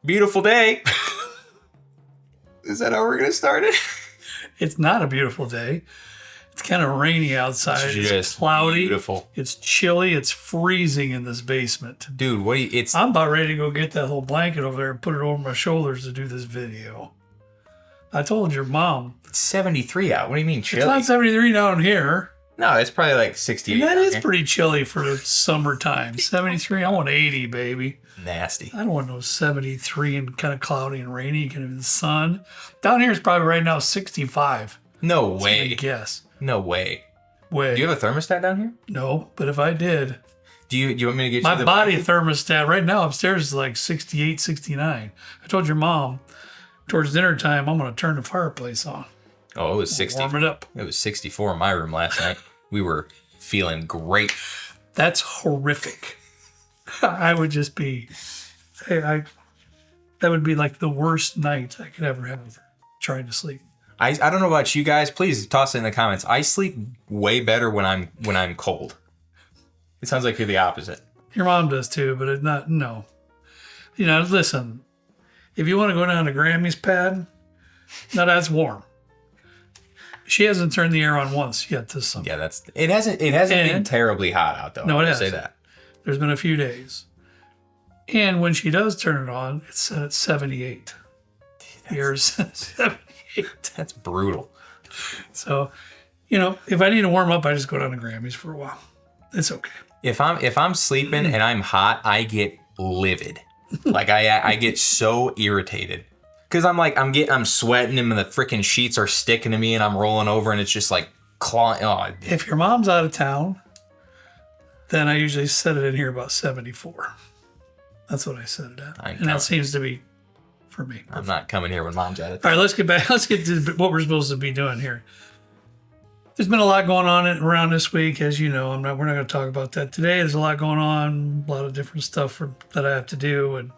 Beautiful day. Is that how we're going to start it? It's not a beautiful day. It's kind of rainy outside. It's cloudy. Beautiful. It's chilly. It's freezing in this basement. Dude, I'm about ready to go get that whole blanket over there and put it over my shoulders to do this video. I told your mom. It's 73 out. What do you mean chilly? It's not 73 down here. No, it's probably like 68. And that is pretty chilly for the summertime. 73, I want 80, baby. Nasty. I don't want no 73 and kind of cloudy and rainy, kind of in the sun. Down here it's probably right now 65. No way. I guess. No way. Way. Do you have a thermostat down here? No, but if I did. Do you want me to get my you the body thermostat right now upstairs is like 68, 69. I told your mom towards dinner time I'm going to turn the fireplace on. Oh, it was 60. Warm it up. It was 64 in my room last night. We were feeling great. That's horrific. I would just be, that would be like the worst night I could ever have trying to sleep. I don't know about you guys. Please toss it in the comments. I sleep way better when I'm cold. It sounds like you're the opposite. Your mom does too, but it's not. No. You know, listen. If you want to go down to Grammy's pad, now that's warm. She hasn't turned the air on once yet this summer. Yeah, it hasn't been terribly hot out though. No, it hasn't. Say that. There's been a few days. And when she does turn it on, it's set at 78. Years 78. That's brutal. So, you know, if I need to warm up, I just go down to Grammy's for a while. It's okay. If I'm sleeping and I'm hot, I get livid. Like I get so irritated. Cause I'm sweating and the freaking sheets are sticking to me and I'm rolling over and it's just like clawing. Oh. If your mom's out of town, then I usually set it in here about 74. That's what I set it at. And that seems to be for me. I'm not coming here when mom's out of town. All right, let's get back. Let's get to what we're supposed to be doing here. There's been a lot going on around this week, as you know. We're not going to talk about that today. There's a lot going on, a lot of different stuff that I have to do,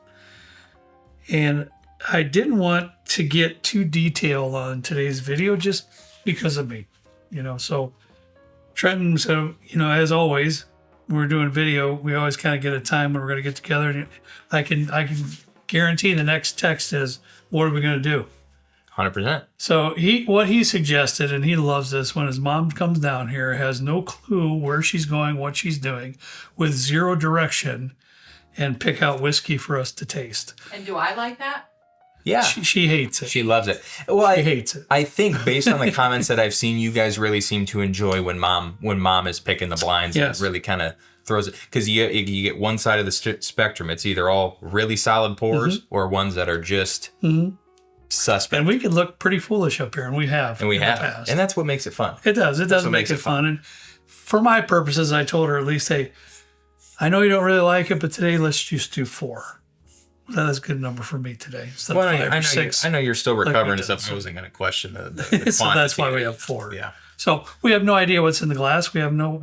and I didn't want to get too detailed on today's video just because of me, you know. So Trenton, you know, as always, when we're doing video, we always kind of get a time when we're going to get together. And I can guarantee the next text is, "What are we going to do?" 100%. So what he suggested, and he loves this, when his mom comes down here, has no clue where she's going, what she's doing, with zero direction, and pick out whiskey for us to taste. And do I like that? Yeah. She hates it. She loves it. Well, she hates it. I think based on the comments that I've seen, you guys really seem to enjoy when mom is picking the blinds. Yes. And really kind of throws it. Because you get one side of the spectrum. It's either all really solid pours or ones that are just suspect. And we can look pretty foolish up here, and we have in the past. And that's what makes it fun. It does. It does make it fun. And for my purposes, I told her at least, hey, I know you don't really like it, but today let's just do 4. That is a good number for me today. Instead of 5 or 6. I know you're still recovering and stuff. I wasn't going to question the quantity. So that's why we have 4. Yeah. So we have no idea what's in the glass. We have no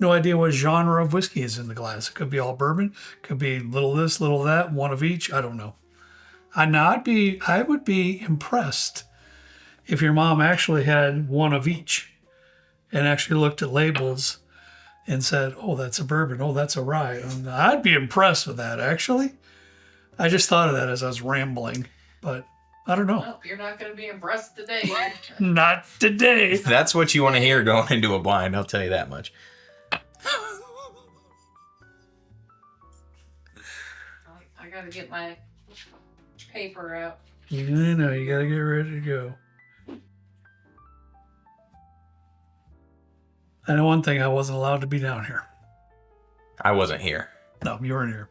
idea what genre of whiskey is in the glass. It could be all bourbon. Could be little this, little that, one of each. I don't know. I would be impressed if your mom actually had one of each and actually looked at labels and said, "Oh, that's a bourbon. Oh, that's a rye." I'd be impressed with that, actually. I just thought of that as I was rambling, but I don't know. Well, you're not going to be impressed today. Not today. That's what you want to hear going into a blind, I'll tell you that much. I got to get my paper out. I know, you got to get ready to go. I know one thing, I wasn't allowed to be down here. I wasn't here. No, you weren't here.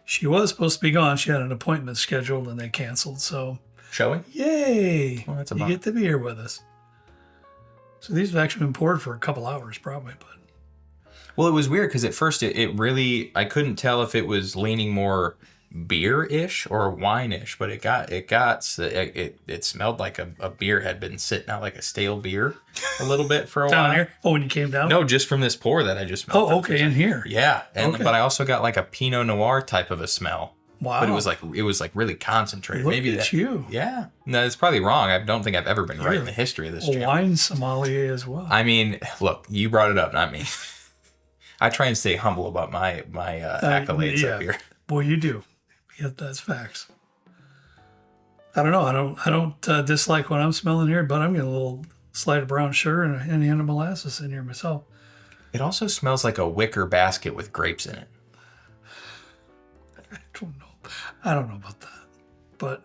She was supposed to be gone. She had an appointment scheduled and they canceled. So, showing? Yay! Well, that's a you get to be here with us. So these have actually been poured for a couple hours, probably. But well, it was weird because at first it really, I couldn't tell if it was leaning more beer-ish or wine-ish, but it smelled like a beer had been sitting out, like a stale beer a little bit for a down while. Here? Oh, when you came down? No, just from this pour that I just smelled. Oh, okay, in here. Yeah, but I also got like a Pinot Noir type of a smell. Wow. But it was like really concentrated. Look Maybe at that, you. Yeah. No, it's probably wrong. I don't think I've ever been right in the history of this channel. Wine sommelier as well. I mean, look, you brought it up, not me. I try and stay humble about my accolades up here. Boy, you do. Yeah, that's facts. I don't know. I don't dislike what I'm smelling here, but I'm getting a little slide of brown sugar and a hint of molasses in here myself. It also smells like a wicker basket with grapes in it. I don't know about that, but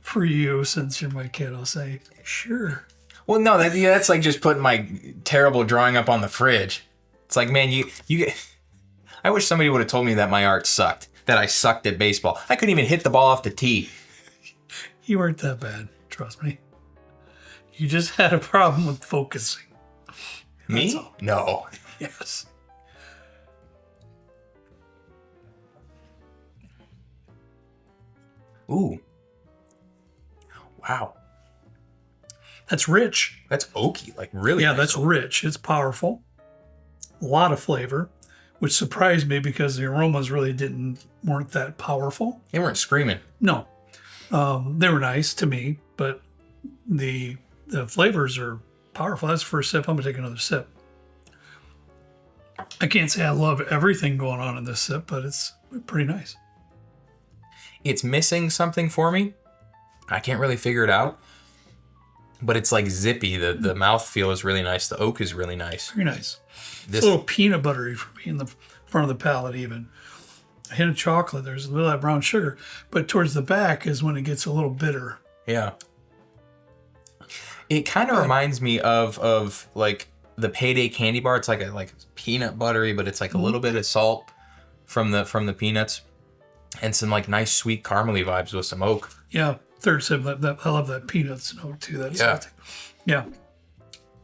for you, since you're my kid, I'll say sure. Well, no, that's like just putting my terrible drawing up on the fridge. It's like, man, you I wish somebody would have told me that my art sucked, that I sucked at baseball. I couldn't even hit the ball off the tee. You weren't that bad, trust me. You just had a problem with focusing. Me? No. Yes. Ooh. Wow. That's rich. That's oaky, like really. Yeah, nice that's oak. rich. It's powerful. A lot of flavor, which surprised me because the aromas really weren't that powerful. They weren't screaming. No, they were nice to me, but the flavors are powerful. That's the first sip. I'm gonna take another sip. I can't say I love everything going on in this sip, but it's pretty nice. It's missing something for me. I can't really figure it out. But it's like zippy. The mouthfeel is really nice. The oak is really nice. Very nice. This, It's a little peanut buttery for me in the front of the palate even. A hint of chocolate. There's a little of that brown sugar. But towards the back is when it gets a little bitter. yeah. It kind of reminds me of like the Payday candy bar. It's like peanut buttery, but it's like a little bit of salt from the peanuts, and some like nice sweet caramely vibes with some oak. Yeah. Third sip. I love that peanuts note too. That's Yeah. salty. Yeah.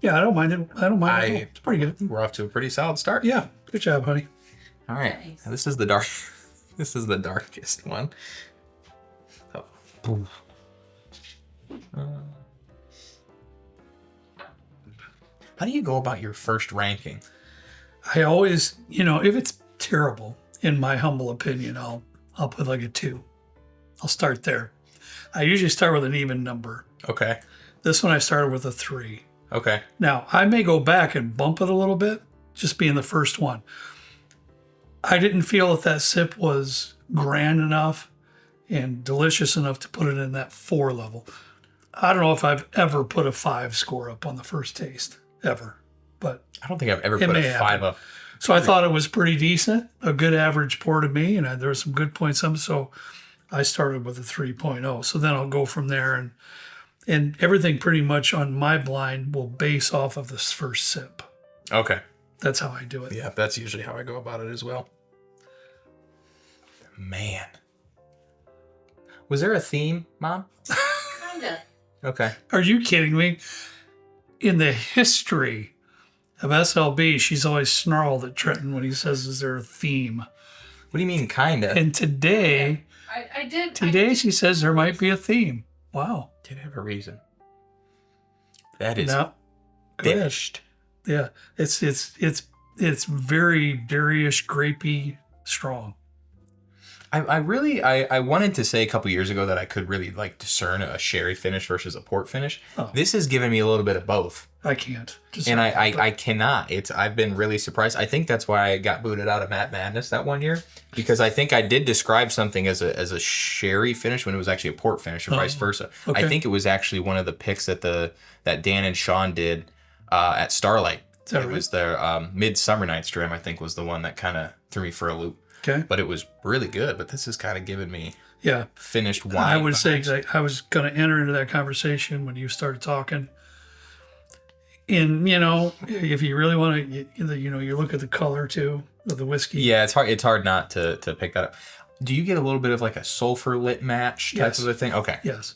Yeah, I don't mind it. I don't mind it. At all. It's pretty good. We're off to a pretty solid start. Yeah. Good job, honey. All right. Nice. Now, this is the dark. This is the darkest one. Oh. How do you go about your first ranking? I always, if it's terrible, in my humble opinion, I'll put like a 2. I'll start there. I usually start with an even number. Okay. This one I started with a 3. Okay. Now, I may go back and bump it a little bit, just being the first one. I didn't feel that sip was grand enough and delicious enough to put it in that 4 level. I don't know if I've ever put a 5 score up on the first taste, ever. But I don't think I've ever It put may a happen. 5 up. so I thought it was pretty decent, a good average pour to me, and there were some good points. So I started with a 3.0. So then I'll go from there, and everything pretty much on my blind will base off of this first sip. Okay. That's how I do it. Yeah, that's usually how I go about it as well. Man. Was there a theme, Mom? Kinda. Okay. Are you kidding me? In the history of SLB, she's always snarled at Trenton when he says, "Is there a theme?" What do you mean, kinda? And today I did. she says there might be a theme. Wow. Did have a reason. That is No. Go ahead. finished. Yeah. It's very berryish, grapey, strong. I wanted to say a couple years ago that I could really like discern a sherry finish versus a port finish. Oh. This has given me a little bit of both. I can't. And I cannot. I've been really surprised. I think that's why I got booted out of Matt Madness that one year, because I think I did describe something as a sherry finish when it was actually a port finish, or vice versa. okay. I think it was actually one of the picks that Dan and Sean did at Starlight. that It right? was their Midsummer Night's Dram, I think, was the one that kind of threw me for a loop. Okay. But it was really good. But this has kind of given me Yeah. finished wine. I would say vibes. I was going to enter into that conversation when you started talking. And, if you really want to, you look at the color too of the whiskey. Yeah, it's hard. It's hard not to pick that up. Do you get a little bit of like a sulfur lit match type Yes. of a thing? Okay, Yes.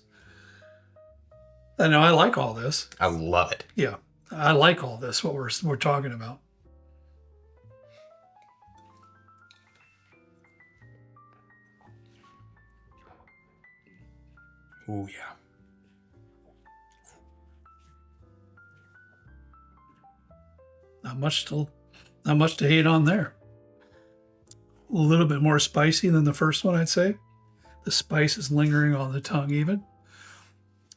I know I like all this. I love it. Yeah. I like all this, what we're talking about. Oh yeah. Not much to hate on there. A little bit more spicy than the first one, I'd say. The spice is lingering on the tongue even.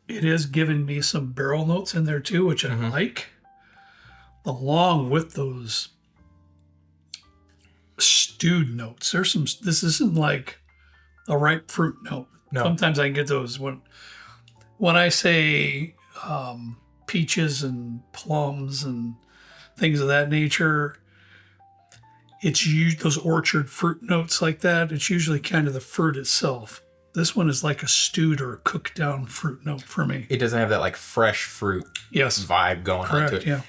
It is giving me some barrel notes in there too, which I like. Along with those stewed notes. There's some. This isn't like a ripe fruit note. No. Sometimes I can get those when I say peaches and plums and things of that nature. It's those orchard fruit notes like that. It's usually kind of the fruit itself. This one is like a stewed or cooked down fruit note for me. It doesn't have that like fresh fruit vibe going on to it. Yeah.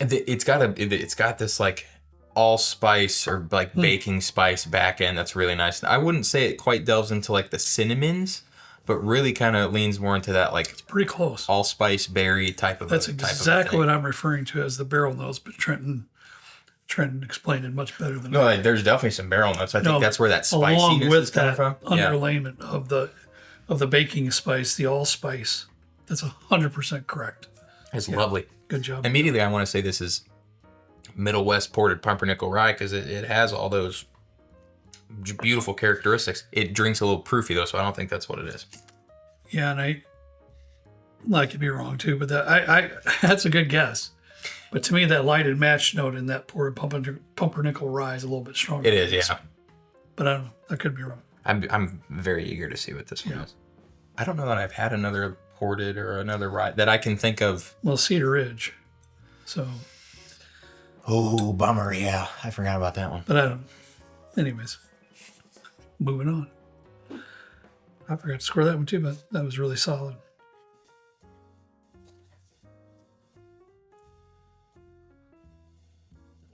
It's got this like allspice or like baking spice back end that's really nice. I wouldn't say it quite delves into like the cinnamons, but really kind of leans more into that like It's pretty close. allspice berry type of. That's type exactly of what I'm referring to as the barrel notes, but Trenton explained it much better than no, like, there's definitely some barrel notes. I think that's where that spiciness along with is coming that from. underlayment of the baking spice, the allspice. That's 100% correct. It's lovely. Good job. Immediately, I want to say this is Middle West ported pumpernickel rye because it has all those beautiful characteristics. It drinks a little proofy though, so I don't think that's what it is. Yeah, and I could be wrong too, but I that's a good guess. But to me, that lighted match note in that ported pumpernickel rye is a little bit stronger. It is, yeah. But I don't know. I could be wrong. I'm very eager to see what this one is. I don't know that I've had another ported or another rye that I can think of. Well, Cedar Ridge. So. Oh, bummer. Yeah, I forgot about that one. But I don't. Anyways, moving on. I forgot to score that one too, but that was really solid.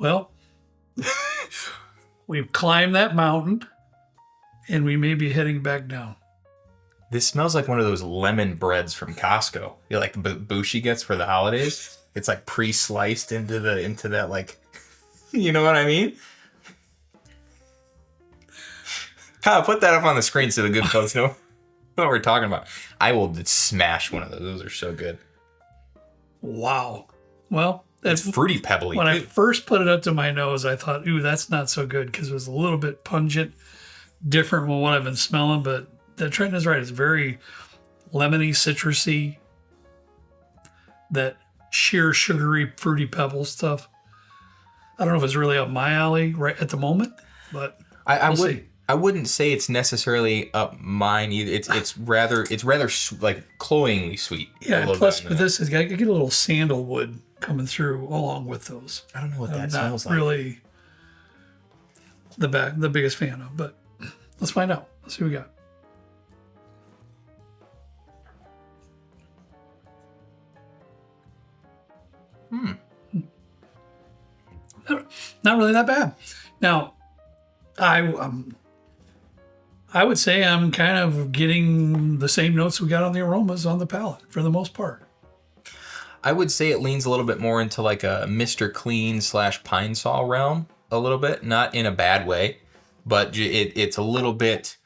Well, we've climbed that mountain and we may be heading back down. This smells like one of those lemon breads from Costco. You know, like the Bushi gets for the holidays. It's like pre-sliced into that like, you know what I mean? Kyle, put that up on the screen so the good folks know what we're talking about. I will smash one of those. Those are so good. Wow. Well, it's fruity pebbly. When I first put it up to my nose, I thought, ooh, that's not so good because it was a little bit pungent, different from what I've been smelling. But Trenton is right. It's very lemony, citrusy, that sheer sugary, fruity pebble stuff. I don't know if it's really up my alley right at the moment, but I wouldn't say it's necessarily up mine either. It's rather like cloyingly sweet. Yeah. Plus, with this, I get a little sandalwood coming through along with those. I don't know what that smells like. Really, the biggest fan of, but let's find out. Let's see what we got. Not really that bad. Now, I would say I'm kind of getting the same notes we got on the aromas on the palate for the most part. I would say it leans a little bit more into like a Mr. Clean / Pine Sol realm a little bit, not in a bad way, but it's a little bit.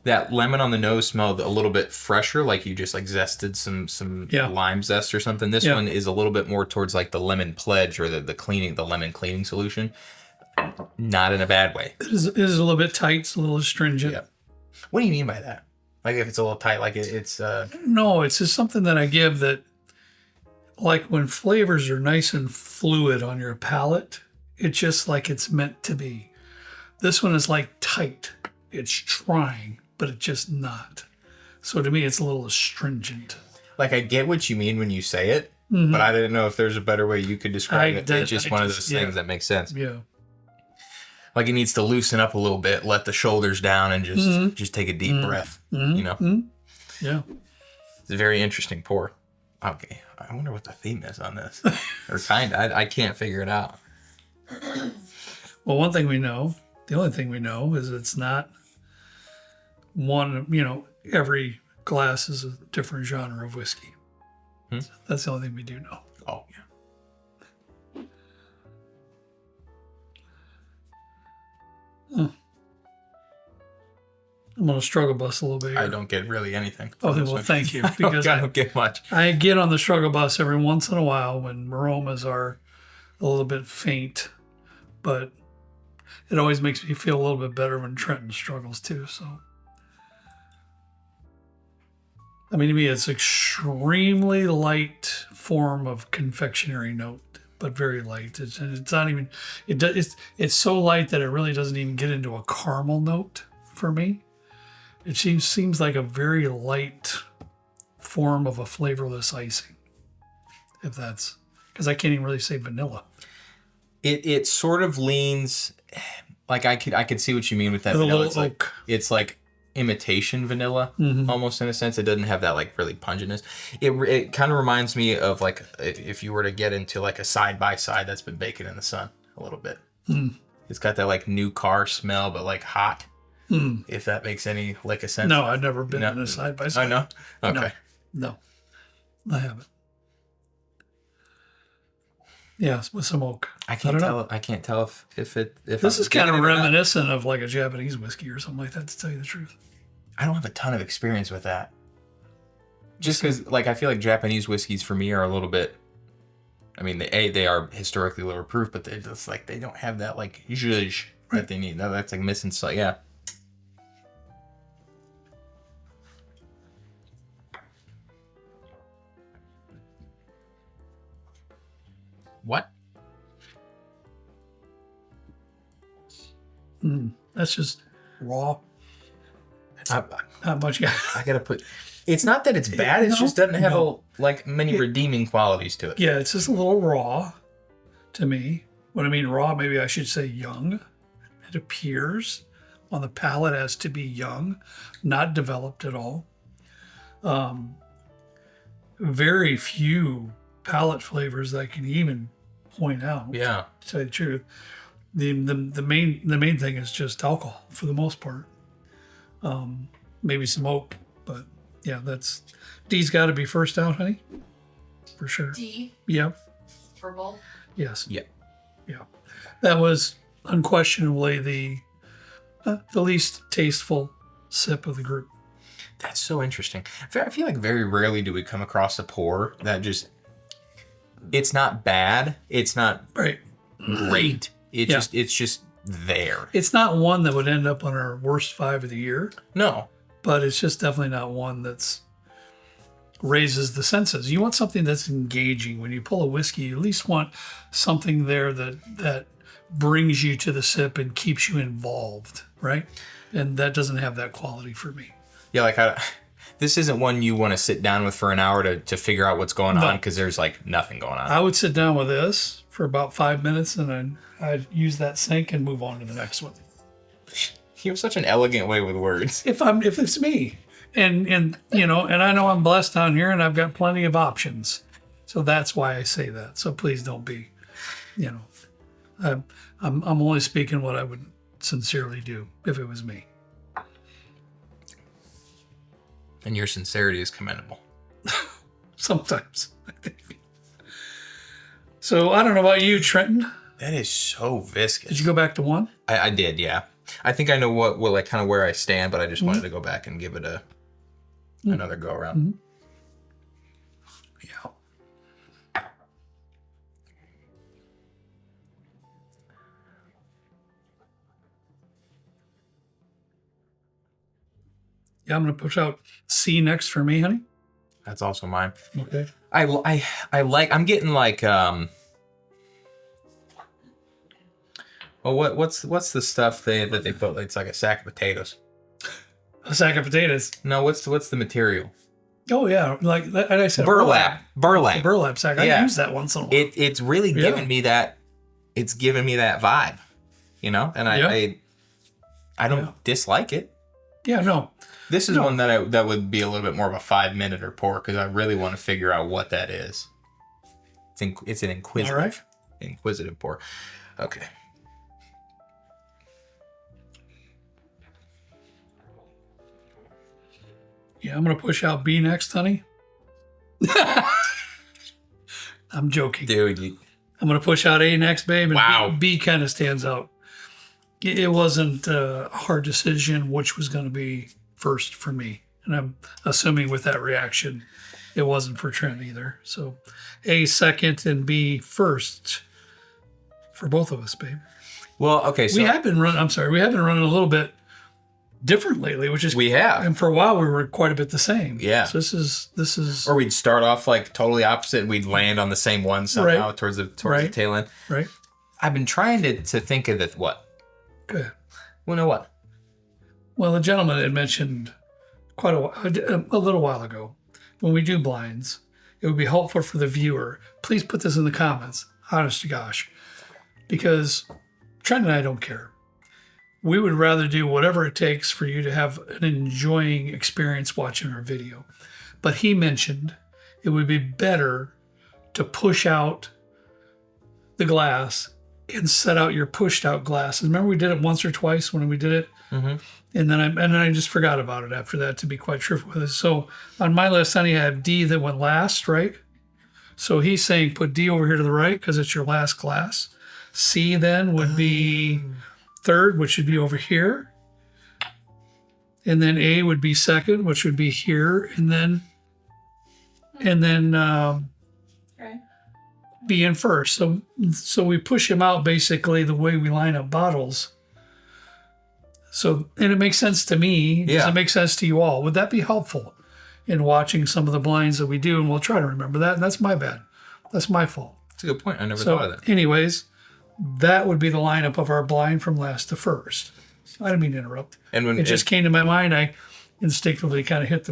That lemon on the nose smelled a little bit fresher, like you just like zested some lime zest or something. This one is a little bit more towards like the lemon pledge or the lemon cleaning solution. Not in a bad way. It is a little bit tight. It's a little astringent. Yeah. What do you mean by that? Like if it's a little tight, like it's No, it's just something that I give that, like when flavors are nice and fluid on your palate, it's just like it's meant to be. This one is like tight. It's trying, but it's just not. So to me, it's a little astringent. Like I get what you mean when you say it, but I didn't know if there's a better way you could describe it. It's just one of those things that makes sense. Yeah. Like it needs to loosen up a little bit, let the shoulders down, and just take a deep breath. You know. Yeah. It's a very interesting pour. Okay, I wonder what the theme is on this. Or I can't figure it out. Well, one thing we know, the only thing we know is it's not one. Every glass is a different genre of whiskey. So that's the only thing we do know. Oh yeah. I'm going to struggle bus a little bit here. I don't get really anything. Oh, well, thank you. Because I don't get much. I get on the struggle bus every once in a while when aromas are a little bit faint, but it always makes me feel a little bit better when Trenton struggles too. So, I mean, to me, it's extremely light form of confectionery note, but very light. It's not even. It's so light that it really doesn't even get into a caramel note for me. It seems like a very light form of a flavorless icing. If that's because I can't even really say vanilla. It sort of leans like I could see what you mean with that With a vanilla. little oak. It's like imitation vanilla, almost in a sense. It doesn't have that like really pungentness. It kind of reminds me of like if you were to get into like a side by side that's been baking in the sun a little bit. It's got that like new car smell, but like hot. If that makes any like a sense. No, I've never been in a side by side. I know. Okay. No, I haven't. Yeah, with some oak. I can't tell if This is kind of reminiscent of like a Japanese whiskey or something like that, to tell you the truth. I don't have a ton of experience with that. Just because, like, I feel like Japanese whiskeys for me are a little bit. I mean, they are historically lower proof, but they just like they don't have that like zhuzh that they need. That's like missing. So yeah. What? That's just raw. Not much. I gotta put. It's not that it's bad. It just doesn't have like many redeeming qualities to it. Yeah, it's just a little raw to me. When I mean raw, maybe I should say young. It appears on the palate as to be young, not developed at all. Very few palate flavors that I can even point out. Yeah. To tell you the truth, the main thing is just alcohol for the most part. Maybe some oak, but yeah, that's D's got to be first out, honey, for sure. D Yeah. for both. Yes. Yeah. Yeah. That was unquestionably the least tasteful sip of the group. That's so interesting. I feel like very rarely do we come across a pour that just. It's not bad. It's not Right. great. It's just there. It's not one that would end up on our worst 5 of the year, No. but it's just definitely not one that's raises the senses. You want something that's engaging. When you pull a whiskey, you at least want something there that brings you to the sip and keeps you involved, right? And that doesn't have that quality for me. Yeah, like this isn't one you want to sit down with for an hour to figure out what's going on because there's like nothing going on. I would sit down with this for about 5 minutes and I'd use that sink and move on to the next one. You have such an elegant way with words. If it's me, and you know, and I know I'm blessed down here and I've got plenty of options, so that's why I say that. So please don't be, you know, I'm only speaking what I would sincerely do if it was me. And your sincerity is commendable. Sometimes, I think. So I don't know about you, Trenton. That is so viscous. Did you go back to 1? I did, yeah. I think I know what like kind of where I stand, but I just wanted to go back and give it another go around. Yeah. Yeah, I'm gonna push out C next for me, honey. That's also mine. Okay. I'm getting like well, what's the stuff that they put? It's like a sack of potatoes. A sack of potatoes. No, what's the material? Oh yeah, like I said, Burlap. A burlap sack. I Yeah. use that once in a while. It's really giving me that. It's giving me that vibe, you know, and I don't dislike it. Yeah, no. This is one that would be a little bit more of a 5-minute or pour because I really want to figure out what that is. It's an inquisitive pour. Okay. Yeah, I'm gonna push out B next, honey. I'm joking. Dude, I'm gonna push out A next, babe. And Wow. B kind of stands out. It wasn't a hard decision which was gonna be first for me, and I'm assuming with that reaction, it wasn't for Trent either. So, A second and B first for both of us, babe. well, okay, so We have been running a little bit different lately, which is We have. And for a while, we were quite a bit the same. Yeah. So this is Or we'd start off like totally opposite. And we'd land on the same one somehow Right. towards the Right. tail end. right. I've been trying to think of what. Good. Well, no, what? Well, the gentleman had mentioned a little while ago, when we do blinds, it would be helpful for the viewer. Please put this in the comments, honest to gosh, because Trent and I don't care. We would rather do whatever it takes for you to have an enjoying experience watching our video. But he mentioned it would be better to push out the glass and set out your pushed out glasses. Remember we did it once or twice when we did it? Mm-hmm. And then I just forgot about it after that, to be quite truthful with us. So on my list, honey, I have D that went last, right? So he's saying put D over here to the right because it's your last glass. C then would be third, which would be over here. And then A would be second, which would be here. And then Okay. B in first. So we push him out basically the way we line up bottles. So, and it makes sense to me. Does Yeah. it make sense to you all? Would that be helpful in watching some of the blinds that we do? And we'll try to remember that. And that's my bad. That's my fault. That's a good point. I never So, thought of that. anyways, that would be the lineup of our blind from last to first. I didn't mean to interrupt. And when It just came to my mind. I instinctively kind of hit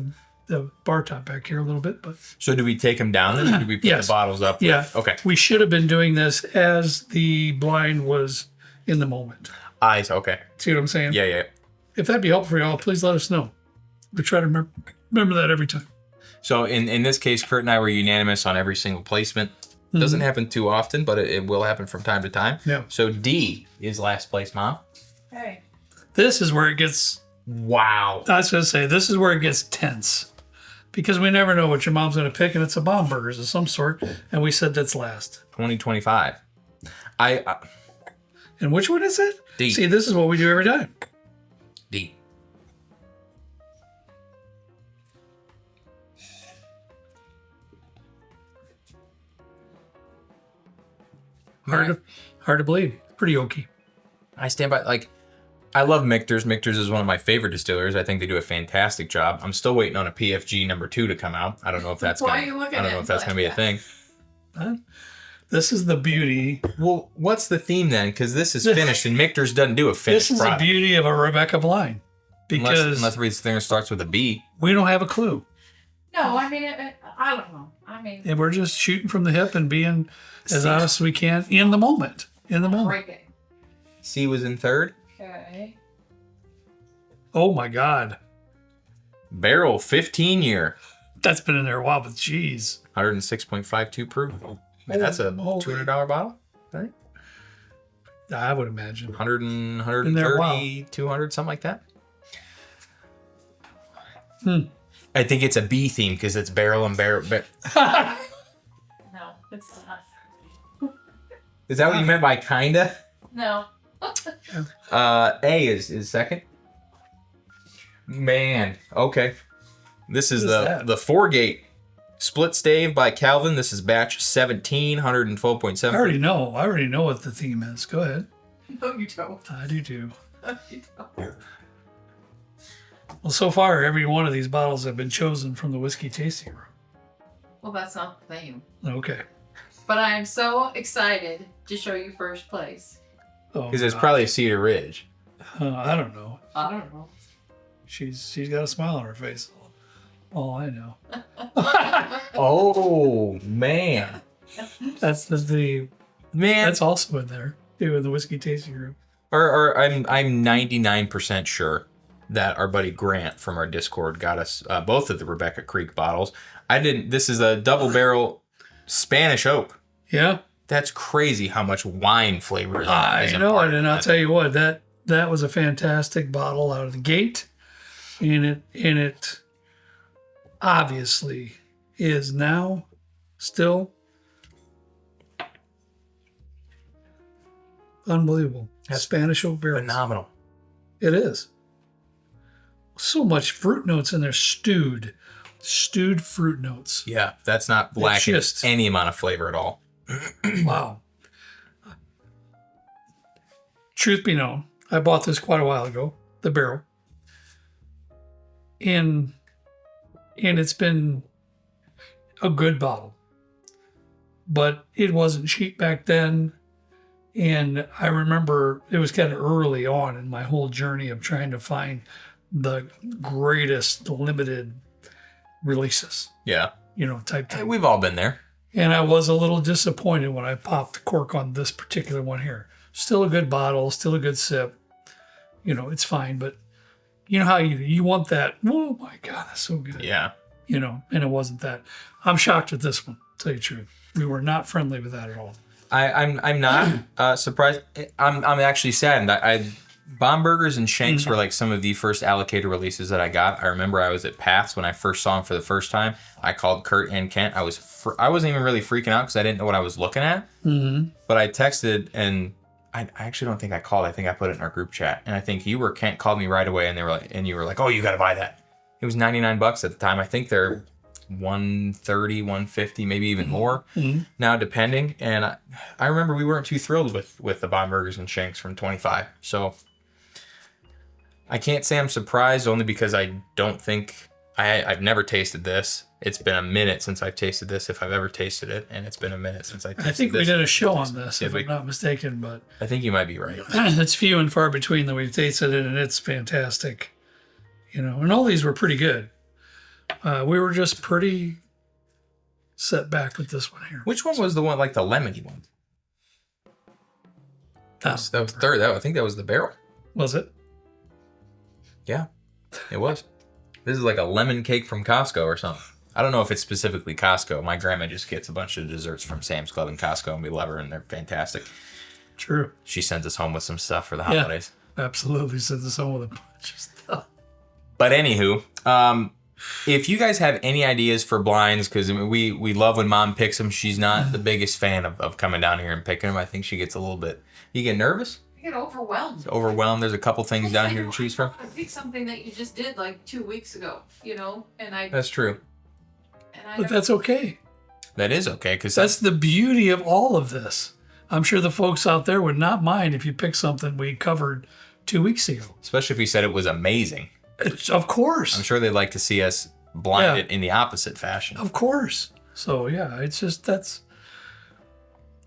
the bar top back here a little bit, but So do we take them down then, or do we put Yes. the bottles up? yeah. Okay. We should have been doing this as the blind was in the moment. Eyes. Okay. See what I'm saying? Yeah, yeah. If that'd be helpful for y'all, please let us know. We try to remember that every time. So in this case, Kurt and I were unanimous on every single placement. Doesn't happen too often, but it will happen from time to time. Yeah. So D is last place, Mom. Hey. This is where it gets, Wow. I was going to say, this is where it gets tense. Because we never know what your mom's going to pick, and it's a bomb burgers of some sort. And we said that's last. 2025. And which one is it? D. See, this is what we do every time. D. Hard to believe. Pretty oaky. I stand by, like, I love Michter's. Michter's is one of my favorite distillers. I think they do a fantastic job. I'm still waiting on a PFG number 2 to come out. I don't know if that's Why gonna, are you looking I don't at know it if that's like gonna be a that? thing. Huh? This is the beauty. Well, what's the theme then? Because this is finished, and Michter's doesn't do a finished This is product. the beauty of a Rebecca blind. Because Unless everything starts with a B. we don't have a clue. No, I mean, I don't know. I mean, And we're just shooting from the hip and being as honest as we can in the moment. In the moment. break it. C was in third. Okay. Oh my God. Barrel 15 year. That's been in there a while, but geez. 106.52 proof. Man, that's a Holy- $200 bottle, right? I would imagine. 100 and Been there a 130, 200, something like that. Hmm. I think it's a B theme because it's barrel and barrel. No, it's not. Is that what you meant by kinda? No. A is second. Man, okay. This is What is that? the 4-gate split stave by Calvin. This is batch 17, 112.7. I already know what the theme is. Go ahead. No, you don't. I do too. No, you don't. Well, so far, every one of these bottles have been chosen from the whiskey tasting room. Well, that's not the theme. Okay. But I am so excited to show you first place. Oh, Because it's God. probably a Cedar Ridge. I don't know. I don't know. She's got a smile on her face. All I know. Oh, man. That's the Man. that's also in there too in the whiskey tasting room. Or I'm 99% sure that our buddy Grant from our Discord got us both of the Rebecca Creek bottles. This is a double barrel Spanish oak. Yeah, That's crazy how much wine flavor is I in know part it, of and I'll that. tell you what that was a fantastic bottle out of the gate, and it obviously is now still unbelievable. That's Spanish oak barrels. Phenomenal. It is. So much fruit notes in there, stewed fruit notes. Yeah, that's not lacking just- any amount of flavor at all. Wow. Truth be known, I bought this quite a while ago, the barrel. and it's been a good bottle, but it wasn't cheap back then. And I remember it was kind of early on in my whole journey of trying to find the greatest limited releases, Yeah. type Hey, thing. we've all been there. And I was a little disappointed when I popped the cork on this particular one here. Still a good bottle, still a good sip. It's fine, but you know how you want that. Oh my God, that's so good. Yeah. And it wasn't that. I'm shocked at this one, to tell you the truth. We were not friendly with that at all. I'm not surprised. I'm actually saddened. Bomb Burgers and Shanks were like some of the first allocated releases that I got. I remember I was at Path's when I first saw them for the first time. I called Kurt and Kent. I wasn't even really freaking out because I didn't know what I was looking at. Mm-hmm. But I texted, and I actually don't think I called. I think I put it in our group chat, and I think Kent called me right away, and you were like, "Oh, you got to buy that." It was $99 at the time. I think they're $130, $150, maybe even more now, depending. And I remember we weren't too thrilled with the Bomb Burgers and Shanks from 25. So I can't say I'm surprised, only because I don't think I've never tasted this. It's been a minute since I've tasted this, if I've ever tasted it, and it's been a minute since I tasted this. I think we did a show on this, if I'm not mistaken, but I think you might be right. it's few and far between that we've tasted it, and it's fantastic. And all these were pretty good. We were just pretty set back with this one here. Which one was the one, like the lemony one? That was third. I think that was the barrel. Was it? Yeah, it was. This is like a lemon cake from Costco or something. I don't know if it's specifically Costco. My grandma just gets a bunch of desserts from Sam's Club and Costco, and we love her, and they're fantastic. True. She sends us home with some stuff for the holidays. Absolutely sends us home with a bunch of stuff. But anywho, if you guys have any ideas for blinds, because we love when Mom picks them. She's not the biggest fan of coming down here and picking them. I think she gets a little bit... You get nervous? I get overwhelmed. Overwhelmed. There's a couple things down here to choose from. I picked something that you just did like 2 weeks ago, and That's true. But that's okay. That is okay, because that's the beauty of all of this. I'm sure the folks out there would not mind if you picked something we covered 2 weeks ago. Especially if you said it was amazing. Of course. I'm sure they'd like to see us blind it in the opposite fashion. Of course. So yeah, it's just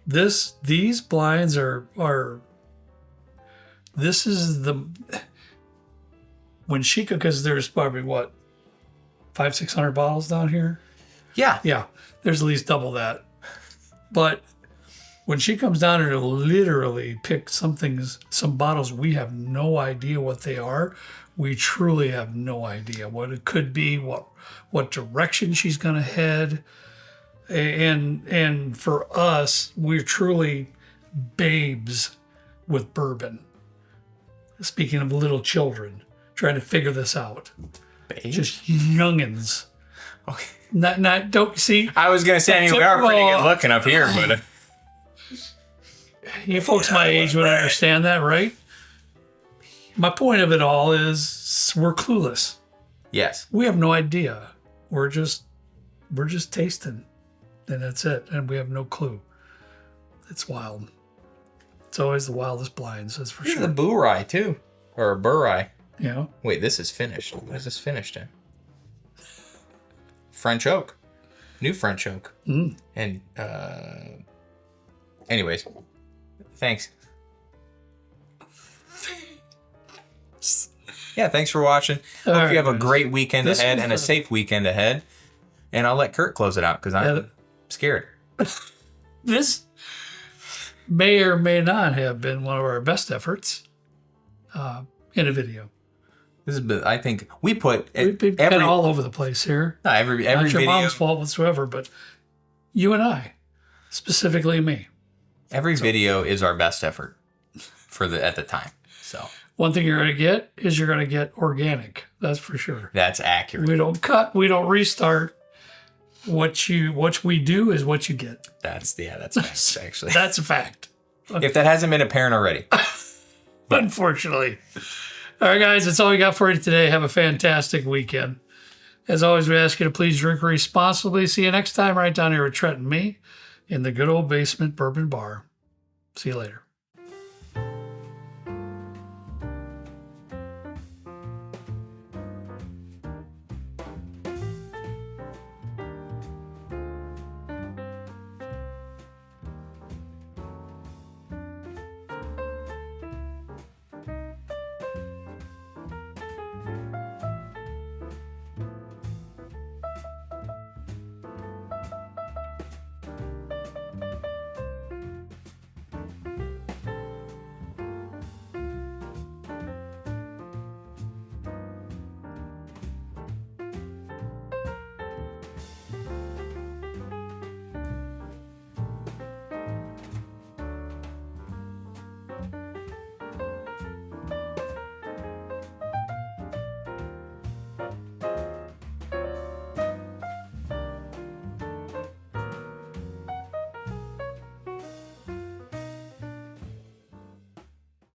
these blinds are this is the when she could, because there's probably what 500-600 bottles down here. Yeah, there's at least double that. But when she comes down here to literally pick some bottles, we have no idea what they are. We truly have no idea what it could be, what direction she's going to head. And for us, we're truly babes with bourbon. Speaking of little children, trying to figure this out. Babes? Just youngins. Okay. Don't see. I was gonna say, we are pretty good looking up here, but you folks my age would understand that, right? My point of it all is we're clueless. Yes. We have no idea. We're just tasting, and that's it. And we have no clue. It's wild. It's always the wildest blinds, that's for This sure. is a boo rye too, or a burr rye. Yeah. Wait, this is finished. What is this finished in? French oak, new French oak, and anyways, thanks. Yeah, thanks for watching. Hope you have a great weekend ahead and a safe weekend ahead. And I'll let Kurt close it out because I'm scared. This may or may not have been one of our best efforts in a video. This is, I think we put We've been kind of all over the place here. No, every Not your video. mom's fault whatsoever, but you and I, specifically me. Every video is our best effort at the time. So one thing you're going to get is you're going to get organic. That's for sure. That's accurate. We don't cut. We don't restart. What we do is what you get. That's facts, actually. That's a fact. If that hasn't been apparent already. Unfortunately. All right, guys, that's all we got for you today. Have a fantastic weekend. As always, we ask you to please drink responsibly. See you next time right down here with Trent and me in the good old basement bourbon bar. See you later.